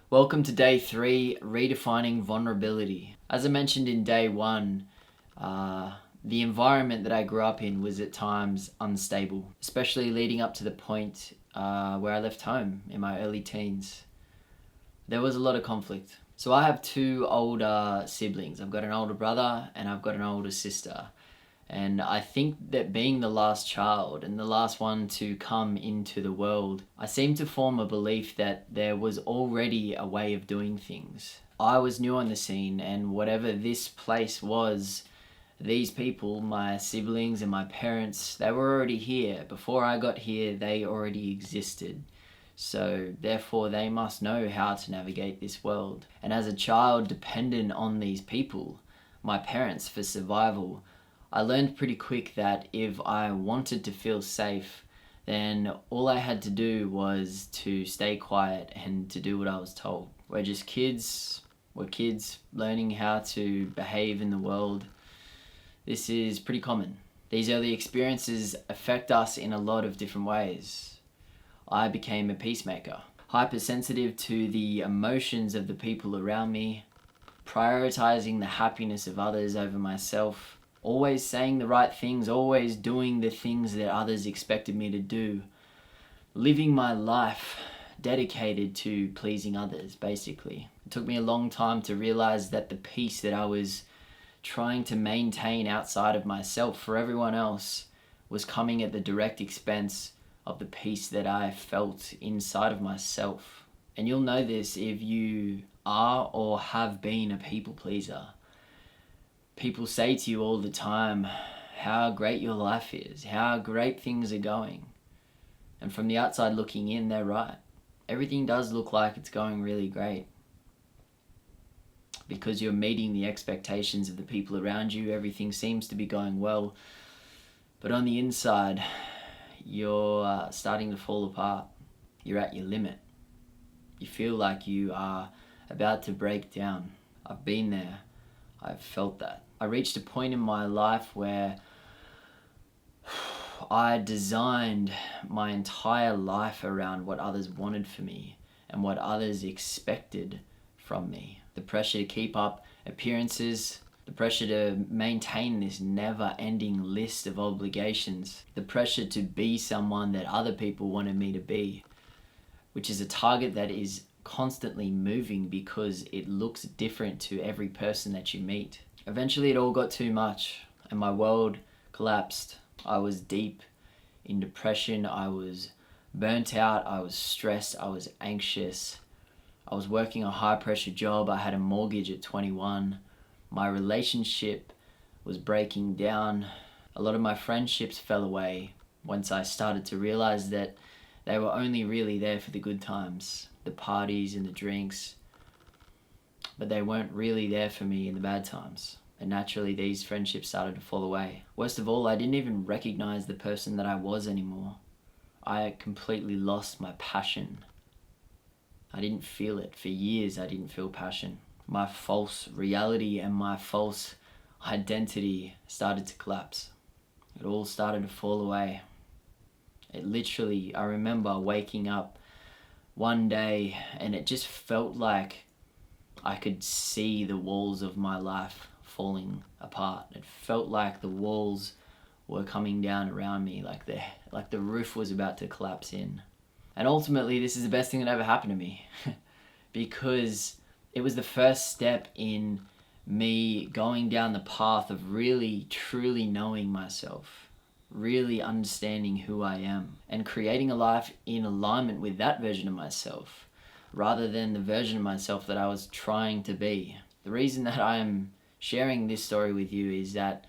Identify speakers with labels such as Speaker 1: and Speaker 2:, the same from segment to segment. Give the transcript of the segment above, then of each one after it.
Speaker 1: Welcome to day 3, Redefining Vulnerability. As I mentioned in day 1, the environment that I grew up in was at times unstable, especially leading up to the point where I left home in my early teens. There was a lot of conflict. So I have 2 older siblings. I've got an older brother and I've got an older sister. And I think that being the last child and the last one to come into the world, I seem to form a belief that there was already a way of doing things. I was new on the scene, and whatever this place was, these people, my siblings and my parents, they were already here. Before I got here, they already existed. So therefore they must know how to navigate this world. And as a child dependent on these people, my parents, for survival, I learned pretty quick that if I wanted to feel safe, then all I had to do was to stay quiet and to do what I was told. We're kids learning how to behave in the world. This is pretty common. These early experiences affect us in a lot of different ways. I became a peacemaker, hypersensitive to the emotions of the people around me, prioritizing the happiness of others over myself, always saying the right things, always doing the things that others expected me to do, living my life dedicated to pleasing others, basically. It took me a long time to realize that the peace that I was trying to maintain outside of myself for everyone else was coming at the direct expense of the peace that I felt inside of myself. And you'll know this if you are or have been a people pleaser. People say to you all the time how great your life is, how great things are going. And from the outside looking in, they're right. Everything does look like it's going really great. Because you're meeting the expectations of the people around you, everything seems to be going well. But on the inside, you're starting to fall apart. You're at your limit. You feel like you are about to break down. I've been there. I've felt that. I reached a point in my life where I designed my entire life around what others wanted for me and what others expected from me. The pressure to keep up appearances, the pressure to maintain this never-ending list of obligations, the pressure to be someone that other people wanted me to be, which is a target that is constantly moving because it looks different to every person that you meet. Eventually it all got too much and my world collapsed. I was deep in depression, I was burnt out, I was stressed, I was anxious. I was working a high pressure job, I had a mortgage at 21. My relationship was breaking down. A lot of my friendships fell away once I started to realize that they were only really there for the good times, the parties and the drinks, but they weren't really there for me in the bad times. And naturally these friendships started to fall away. Worst of all, I didn't even recognize the person that I was anymore. I completely lost my passion. I didn't feel it. For years I didn't feel passion. My false reality and my false identity started to collapse. It all started to fall away. I remember waking up one day and it just felt like I could see the walls of my life falling apart. It felt like the walls were coming down around me, like the roof was about to collapse in. And ultimately this is the best thing that ever happened to me because it was the first step in me going down the path of really truly knowing myself, really understanding who I am and creating a life in alignment with that version of myself rather than the version of myself that I was trying to be. The reason that I am sharing this story with you is that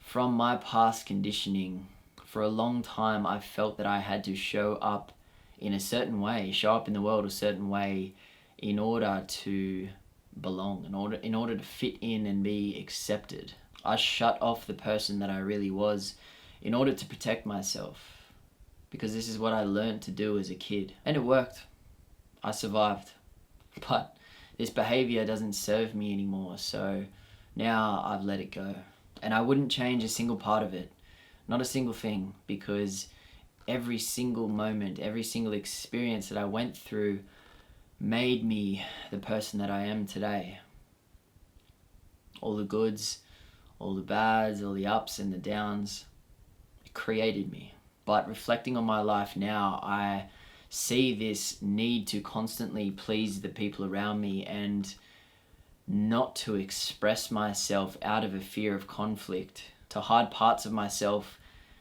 Speaker 1: from my past conditioning, for a long time I felt that I had to show up in a certain way, show up in the world a certain way in order to belong, in order to fit in and be accepted. I shut off the person that I really was in order to protect myself because this is what I learned to do as a kid. And it worked. I survived. But this behavior doesn't serve me anymore, so now I've let it go. And I wouldn't change a single part of it, not a single thing, because every single moment, every single experience that I went through made me the person that I am today. All the goods, all the bads, all the ups and the downs, it created me. But reflecting on my life now, I see this need to constantly please the people around me and not to express myself out of a fear of conflict, to hide parts of myself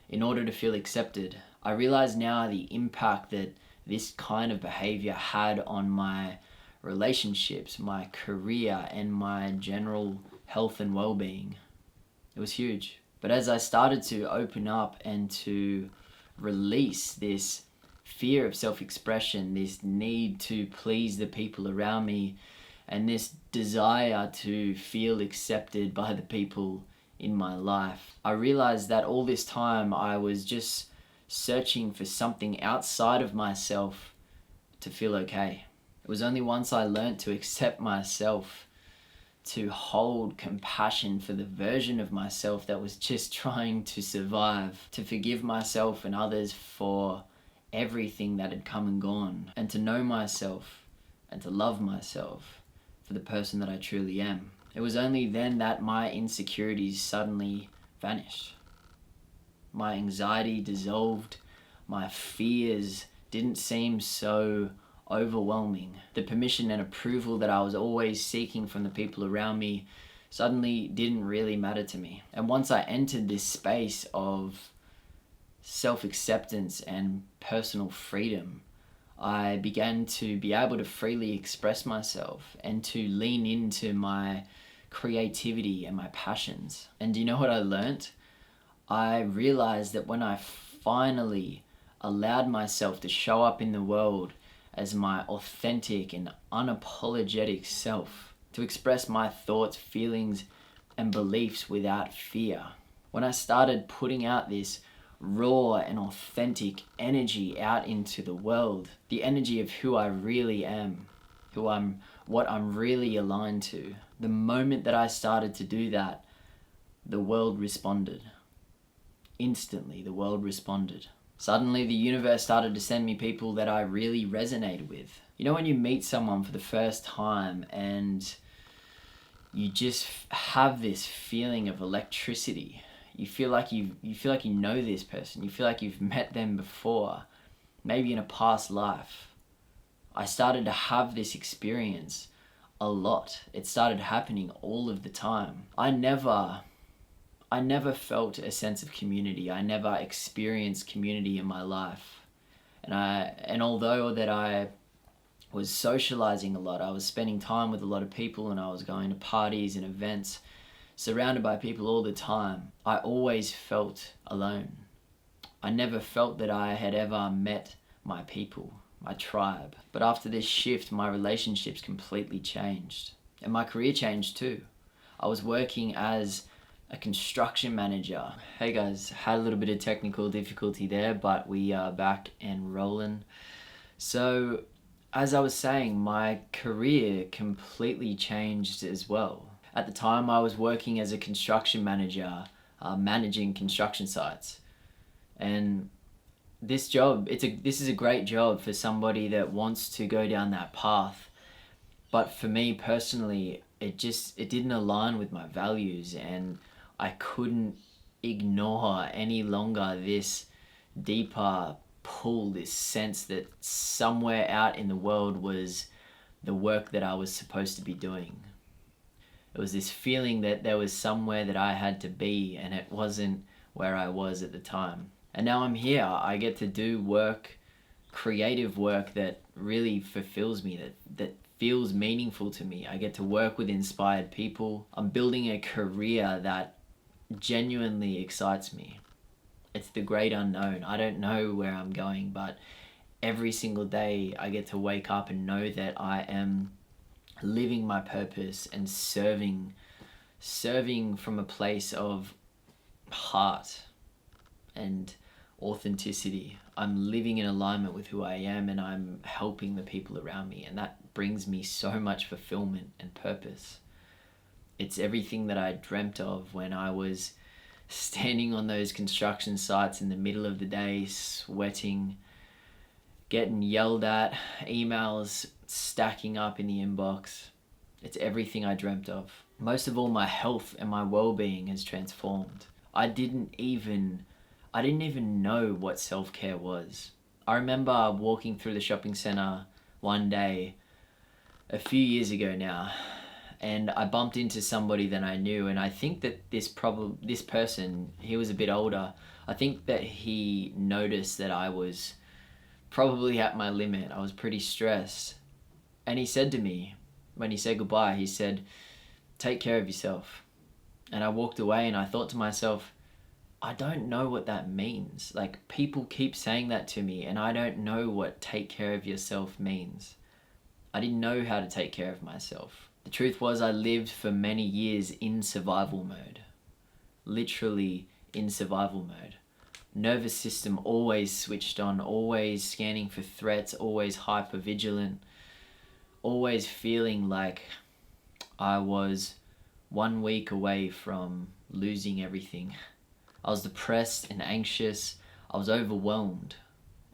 Speaker 1: in order to feel accepted. I realize now the impact that this kind of behavior had on my relationships, my career, and my general health and well-being. It was huge. But as I started to open up and to release this fear of self-expression, this need to please the people around me, and this desire to feel accepted by the people in my life, I realized that all this time I was just searching for something outside of myself to feel okay. It was only once I learned to accept myself, to hold compassion for the version of myself that was just trying to survive, to forgive myself and others for everything that had come and gone, and to know myself and to love myself for the person that I truly am. It was only then that my insecurities suddenly vanished. My anxiety dissolved, my fears didn't seem so overwhelming. The permission and approval that I was always seeking from the people around me suddenly didn't really matter to me. And once I entered this space of self-acceptance and personal freedom, I began to be able to freely express myself and to lean into my creativity and my passions. And do you know what I learned? I realized that when I finally allowed myself to show up in the world as my authentic and unapologetic self, to express my thoughts, feelings, and beliefs without fear, when I started putting out this raw and authentic energy out into the world, the energy of who I really am, what I'm really aligned to, the moment that I started to do that, the world responded. Instantly, the world responded. Suddenly, the universe started to send me people that I really resonated with. You know, when you meet someone for the first time and you just have this feeling of electricity. You feel like you know this person. You feel like you've met them before, maybe in a past life. I started to have this experience a lot. It started happening all of the time. I never felt a sense of community. I never experienced community in my life. And although that I was socializing a lot, I was spending time with a lot of people, and I was going to parties and events, surrounded by people all the time, I always felt alone. I never felt that I had ever met my people, my tribe. But after this shift, my relationships completely changed. And my career changed too. I was working as a construction manager. Hey guys, had a little bit of technical difficulty there, but we are back and rolling. So, as I was saying, my career completely changed as well. At the time, I was working as a construction manager, managing construction sites. And this job, this is a great job for somebody that wants to go down that path. But for me personally, it didn't align with my values, and I couldn't ignore any longer this deeper pull, this sense that somewhere out in the world was the work that I was supposed to be doing. It was this feeling that there was somewhere that I had to be, and it wasn't where I was at the time. And now I'm here. I get to do work, creative work that really fulfills me, that feels meaningful to me. I get to work with inspired people. I'm building a career that genuinely excites me. It's the great unknown. I don't know where I'm going, but every single day I get to wake up and know that I am living my purpose and serving from a place of heart and authenticity. I'm living in alignment with who I am, and I'm helping the people around me, and that brings me so much fulfillment and purpose. It's everything that I dreamt of when I was standing on those construction sites in the middle of the day, sweating, getting yelled at, emails stacking up in the inbox. It's everything I dreamt of. Most of all, my health and my well-being has transformed. I didn't even know what self-care was. I remember walking through the shopping center one day a few years ago now, and I bumped into somebody that I knew, and I think that this person, he was a bit older. I think that he noticed that I was probably at my limit. I was pretty stressed. And he said to me, when he said goodbye, he said, "Take care of yourself." And I walked away and I thought to myself, I don't know what that means. Like, people keep saying that to me and I don't know what take care of yourself means. I didn't know how to take care of myself. The truth was, I lived for many years in survival mode. Literally in survival mode. Nervous system always switched on, always scanning for threats, always hyper vigilant, always feeling like I was 1 week away from losing everything. I was depressed and anxious. I was overwhelmed.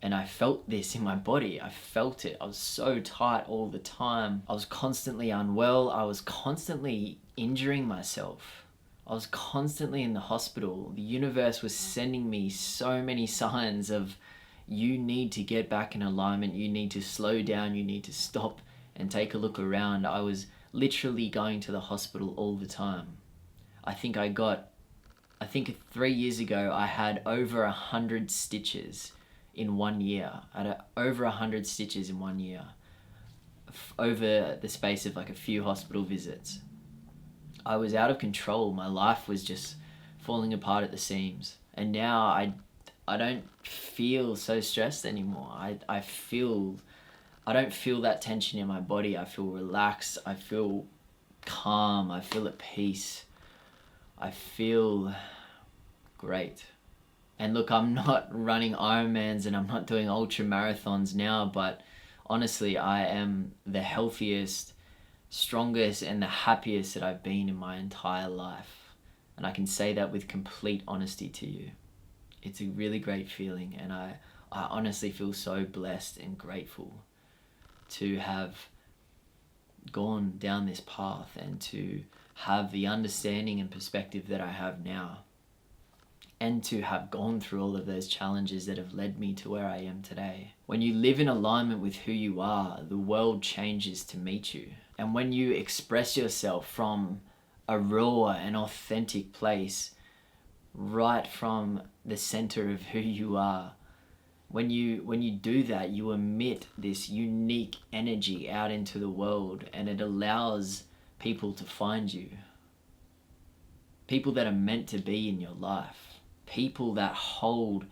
Speaker 1: And I felt this in my body. I felt it. I was so tight all the time. I was constantly unwell. I was constantly injuring myself. I was constantly in the hospital. The universe was sending me so many signs of, you need to get back in alignment. You need to slow down. You need to stop and take a look around. I was literally going to the hospital all the time. I think 3 years ago, I had over 100 stitches in 1 year. I had over 100 stitches in 1 year over the space of like a few hospital visits. I was out of control. My life was just falling apart at the seams. And now I don't feel so stressed anymore. I don't feel that tension in my body. I feel relaxed. I feel calm. I feel at peace. I feel great. And look, I'm not running Ironmans and I'm not doing ultra marathons now, but honestly, I am the healthiest, strongest, and the happiest that I've been in my entire life. And I can say that with complete honesty to you. It's a really great feeling, and I honestly feel so blessed and grateful to have gone down this path and to have the understanding and perspective that I have now, and to have gone through all of those challenges that have led me to where I am today. When you live in alignment with who you are, the world changes to meet you. And when you express yourself from a raw and authentic place, right from the center of who you are, when you do that, you emit this unique energy out into the world, and it allows people to find you. People that are meant to be in your life. People that hold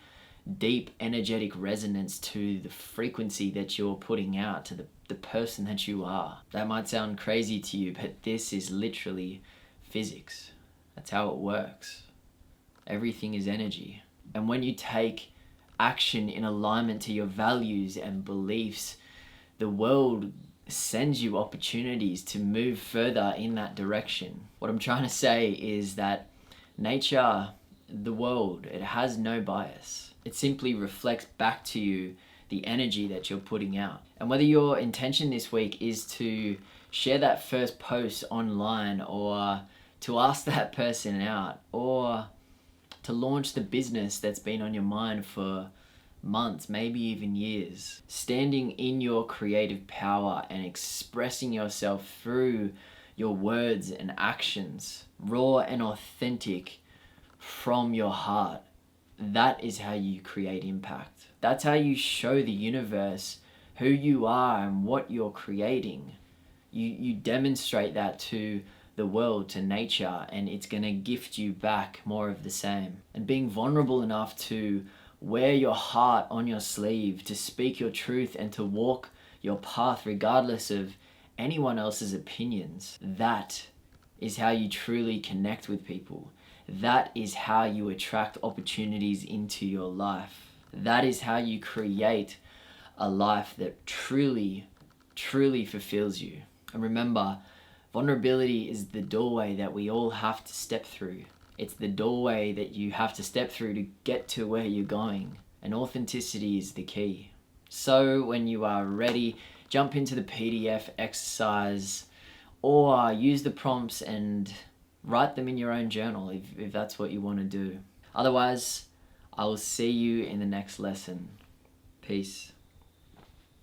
Speaker 1: deep energetic resonance to the frequency that you're putting out, to the person that you are. That might sound crazy to you, but this is literally physics. That's how it works. Everything is energy. And when you take action in alignment to your values and beliefs, the world sends you opportunities to move further in that direction. What I'm trying to say is that nature, the world, it has no bias. It simply reflects back to you the energy that you're putting out. And whether your intention this week is to share that first post online, or to ask that person out, or to launch the business that's been on your mind for months, maybe even years, standing in your creative power and expressing yourself through your words and actions, raw and authentic from your heart, that is how you create impact. That's how you show the universe who you are and what you're creating. You demonstrate that to the world, to nature, and it's going to gift you back more of the same. And being vulnerable enough to wear your heart on your sleeve, to speak your truth and to walk your path regardless of anyone else's opinions, that is how you truly connect with people. That is how you attract opportunities into your life. That is how you create a life that truly, truly fulfills you. And remember, vulnerability is the doorway that we all have to step through. It's the doorway that you have to step through to get to where you're going. And authenticity is the key. So when you are ready, jump into the PDF exercise or use the prompts and write them in your own journal if that's what you want to do. Otherwise, I will see you in the next lesson. Peace.